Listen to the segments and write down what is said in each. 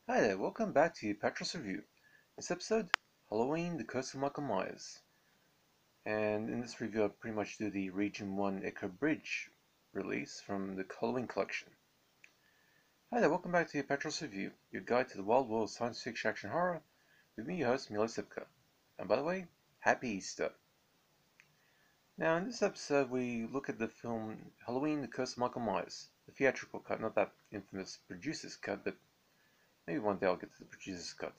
Hi there, welcome back to Apatros Review. This episode, Halloween, The Curse of Michael Myers. And in this review I pretty much do the Region 1 Echo Bridge release from the Halloween collection. Hi there, welcome back to Apatros Review, your guide to the wild world of science fiction action horror, with me, your host, Milo Sipka. And by the way, Happy Easter! Now in this episode we look at the film Halloween, The Curse of Michael Myers, the theatrical cut, not that infamous producer's cut, but maybe one day I'll get to the producer's cut.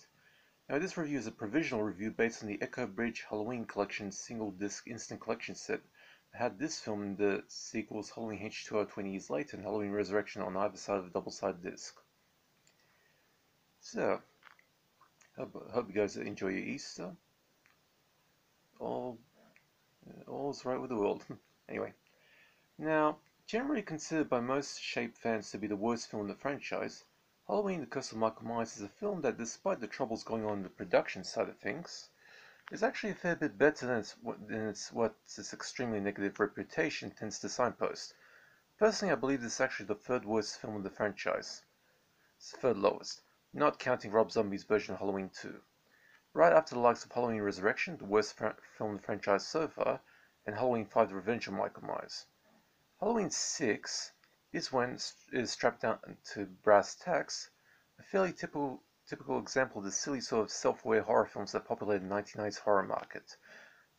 Now this review is a provisional review based on the Echo Bridge Halloween Collection single disc instant collection set that had this film and the sequels Halloween H2O 20 years later and Halloween Resurrection on either side of the double-sided disc. So, hope you guys enjoy your Easter. All's right with the world. Anyway, now generally considered by most Shape fans to be the worst film in the franchise, Halloween: The Curse of Michael Myers is a film that, despite the troubles going on in the production side of things, is actually a fair bit better than what its extremely negative reputation tends to signpost. Personally, I believe this is actually the third worst film in the franchise. It's the third lowest, not counting Rob Zombie's version of Halloween 2. Right after the likes of Halloween Resurrection, the worst film in the franchise so far, and Halloween 5: The Revenge of Michael Myers. Halloween 6 is strapped down to brass tacks, a fairly typical example of the silly sort of self-aware horror films that populated the 1990s horror market,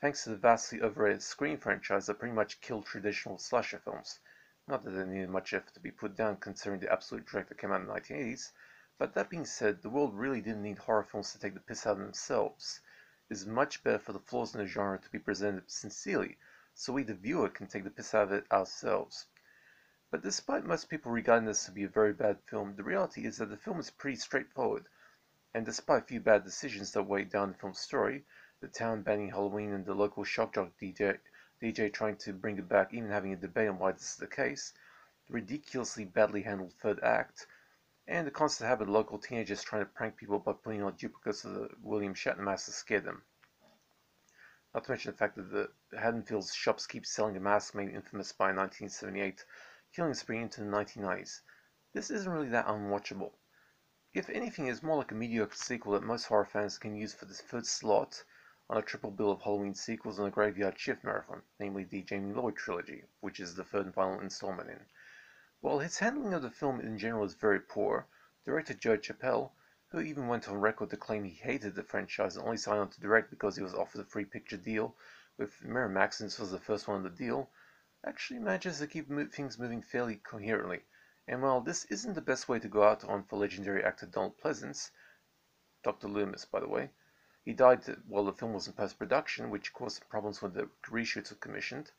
thanks to the vastly overrated Scream franchise that pretty much killed traditional slasher films. Not that there needed much effort to be put down considering the absolute dreck that came out in the 1980s, but that being said, the world really didn't need horror films to take the piss out of themselves. It is much better for the flaws in the genre to be presented sincerely, so we the viewer can take the piss out of it ourselves. But despite most people regarding this to be a very bad film, the reality is that the film is pretty straightforward, and despite a few bad decisions that weighed down the film's story, the town banning Halloween and the local shock jock DJ trying to bring it back, even having a debate on why this is the case, the ridiculously badly handled third act, and the constant habit of local teenagers trying to prank people by putting on duplicates of the William Shatner mask to scare them. Not to mention the fact that the Haddonfield's shops keep selling a mask made infamous by a 1978 killing spree into the 1990s. This isn't really that unwatchable. If anything, it's more like a mediocre sequel that most horror fans can use for this third slot on a triple bill of Halloween sequels and a Graveyard Shift marathon, namely the Jamie Lloyd trilogy, which is the third and final installment in. While his handling of the film in general is very poor, director Joe Chappelle, who even went on record to claim he hated the franchise and only signed on to direct because he was offered a free picture deal with Miramax and this was the first one on the deal, actually manages to keep things moving fairly coherently. And while this isn't the best way to go out on for legendary actor Donald Pleasence, Dr. Loomis by the way, he died while the film was in post-production, which caused problems when the reshoots were commissioned,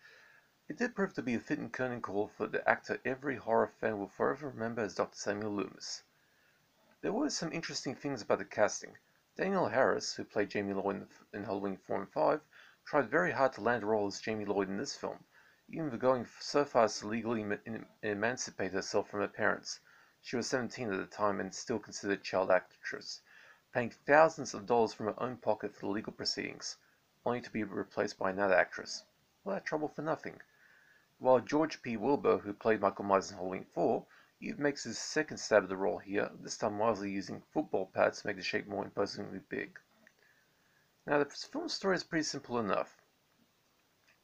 it did prove to be a fitting curtain call for the actor every horror fan will forever remember as Dr. Samuel Loomis. There were some interesting things about the casting. Daniel Harris, who played Jamie Lloyd in Halloween 4 and 5, tried very hard to land a role as Jamie Lloyd in this film, even going so far as to legally emancipate herself from her parents. She was 17 at the time and still considered a child actress, paying thousands of dollars from her own pocket for the legal proceedings, only to be replaced by another actress. All that trouble for nothing. While George P. Wilbur, who played Michael Myers in Halloween 4, even makes his second stab at the role here, this time wisely using football pads to make the shape more imposingly big. Now, the film's story is pretty simple enough.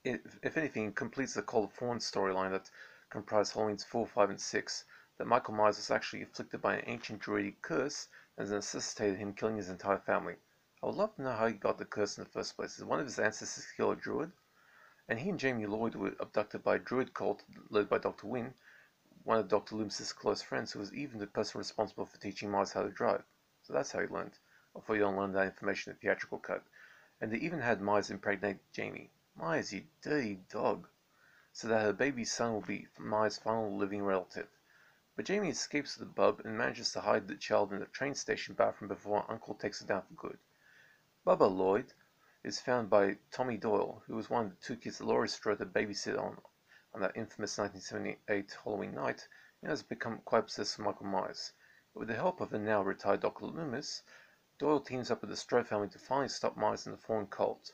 If anything, it completes the Call of Thorn storyline that comprised Halloween's 4, 5, and 6, that Michael Myers was actually afflicted by an ancient druidic curse that necessitated him killing his entire family. I would love to know how he got the curse in the first place. Did one of his ancestors kill a druid? And he and Jamie Lloyd were abducted by a druid cult led by Dr. Wynn, one of Dr. Loomis' close friends, who was even the person responsible for teaching Myers how to drive. So that's how he learned. Hopefully you don't learn that information in the theatrical cut. And they even had Myers impregnate Jamie. Myers, you dirty dog. So that her baby son will be Myers' final living relative. But Jamie escapes with the bub and manages to hide the child in the train station bathroom before her uncle takes her down for good. Bubba Lloyd is found by Tommy Doyle, who was one of the two kids that Laurie Strode had babysit on that infamous 1978 Halloween night, and has become quite obsessed with Michael Myers. But with the help of the now retired Dr. Loomis, Doyle teams up with the Strode family to finally stop Myers and the Thorn cult.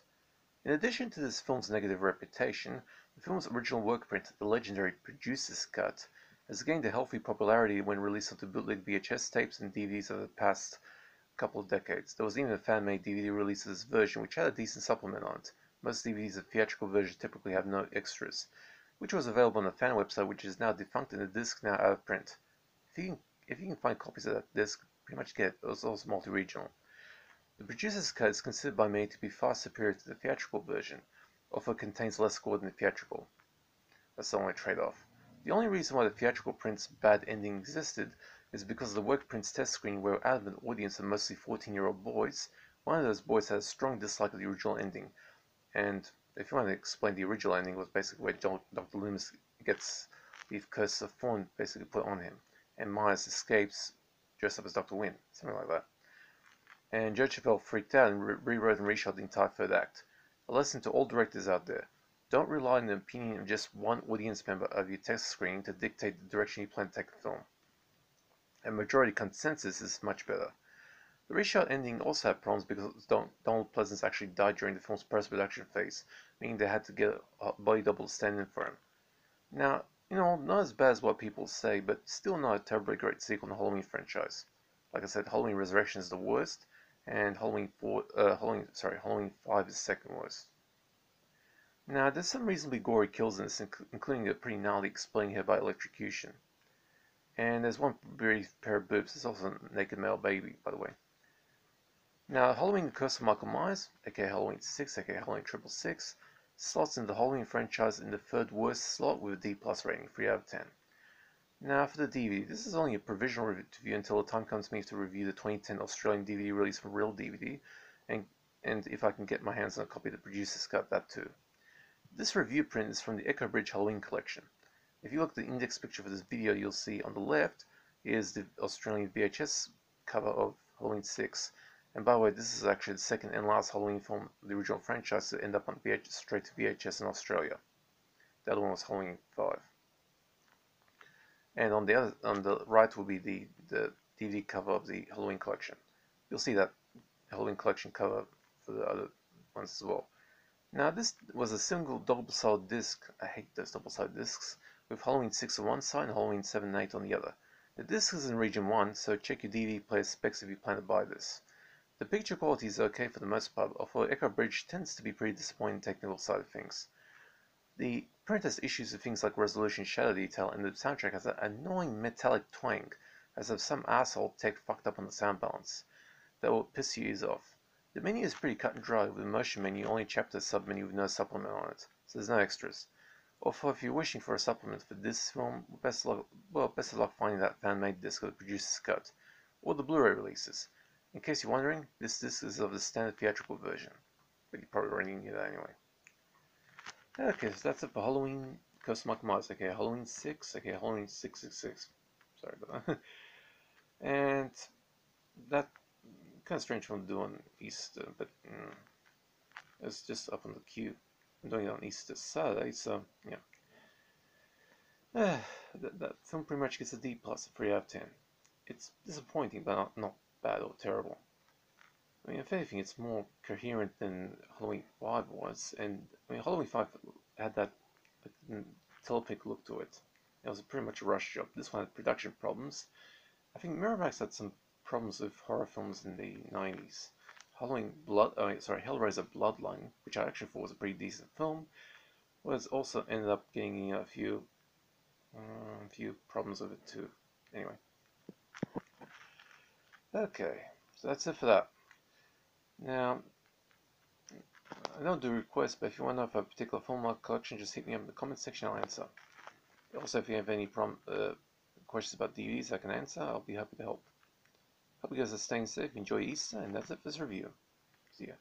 In addition to this film's negative reputation, the film's original work print, the legendary producer's cut, has gained a healthy popularity when released onto bootleg VHS tapes and DVDs over the past couple of decades. There was even a fan-made DVD release of this version, which had a decent supplement on it. Most DVDs of theatrical versions typically have no extras, which was available on the fan website, which is now defunct and the disc now out of print. If you can find copies of that disc, pretty much get it. It was also multi-regional. The producer's cut is considered by many to be far superior to the theatrical version, although it contains less gore than the theatrical. That's the only trade-off. The only reason why the theatrical print's bad ending existed is because of the work print's test screening were out of an audience of mostly 14-year-old boys. One of those boys had a strong dislike of the original ending, and if you want to explain, the original ending was basically where Dr. Loomis gets the curse of Thorn basically put on him, and Myers escapes dressed up as Dr. Wynn, something like that. And Judge Chappelle freaked out and rewrote and reshot the entire third act. A lesson to all directors out there. Don't rely on the opinion of just one audience member of your test screening to dictate the direction you plan to take the film. A majority consensus is much better. The reshot ending also had problems because Donald Pleasance actually died during the film's post-production phase, meaning they had to get a body double to stand in for him. Now, not as bad as what people say, but still not a terribly great sequel in the Halloween franchise. Like I said, Halloween Resurrection is the worst, and Halloween 5 is the second worst. Now, there's some reasonably gory kills in this, including a pretty gnarly exploding head by electrocution. And there's one brief pair of boobs. There's also a naked male baby, by the way. Now, Halloween The Curse of Michael Myers, aka Halloween 6, aka Halloween 666, slots into the Halloween franchise in the third worst slot with a D+ rating, 3 out of 10. Now, for the DVD, this is only a provisional review until the time comes for me to review the 2010 Australian DVD release from Real DVD, and if I can get my hands on a copy of the producer's cut, that too. This review print is from the Echo Bridge Halloween collection. If you look at the index picture for this video, you'll see on the left is the Australian VHS cover of Halloween 6. And by the way, this is actually the second and last Halloween film of the original franchise to end up on VHS, straight to VHS in Australia. The other one was Halloween 5. And on the right will be the DVD cover of the Halloween collection. You'll see that Halloween collection cover for the other ones as well. Now, this was a single double-sided disc. I hate those double-sided discs, with Halloween 6 on one side and Halloween 7 and 8 on the other. The disc is in region 1, so check your DVD player specs if you plan to buy this. The picture quality is okay for the most part, although Echo Bridge tends to be pretty disappointing in the technical side of things. The print has issues with things like resolution, shadow detail, and the soundtrack has an annoying metallic twang, as if some asshole tech fucked up on the sound balance. That will piss your ears off. The menu is pretty cut and dry, with the motion menu only chapter sub-menu with no supplement on it, so there's no extras. Although if you're wishing for a supplement for this film, best of luck finding that fan-made disc of the producer's cut, or the Blu-ray releases. In case you're wondering, this disc is of the standard theatrical version, but you probably already knew that anyway. Okay, so that's it for Halloween Curse of Michael Myers, aka Halloween 6, aka Halloween 666. Sorry about that. And that kind of strange film to do on Easter, but it's just up on the queue. I'm doing it on Easter Saturday, so yeah. That film pretty much gets a D+, a 3 out of 10. It's disappointing, but not bad or terrible. I mean, if anything, it's more coherent than Halloween 5 was, and I mean, Halloween 5 had that telepic look to it. It was pretty much a rush job. This one had production problems. I think Miramax had some problems with horror films in the 90s. Hellraiser Bloodline, which I actually thought was a pretty decent film, was also ended up getting a few problems with it too. Anyway. Okay, so that's it for that. Now, I don't do requests, but if you want to know of a particular film or collection, just hit me up in the comment section, I'll answer. Also, if you have any questions about DVDs I can answer, I'll be happy to help. Hope you guys are staying safe, enjoy Easter, and that's it for this review. See ya.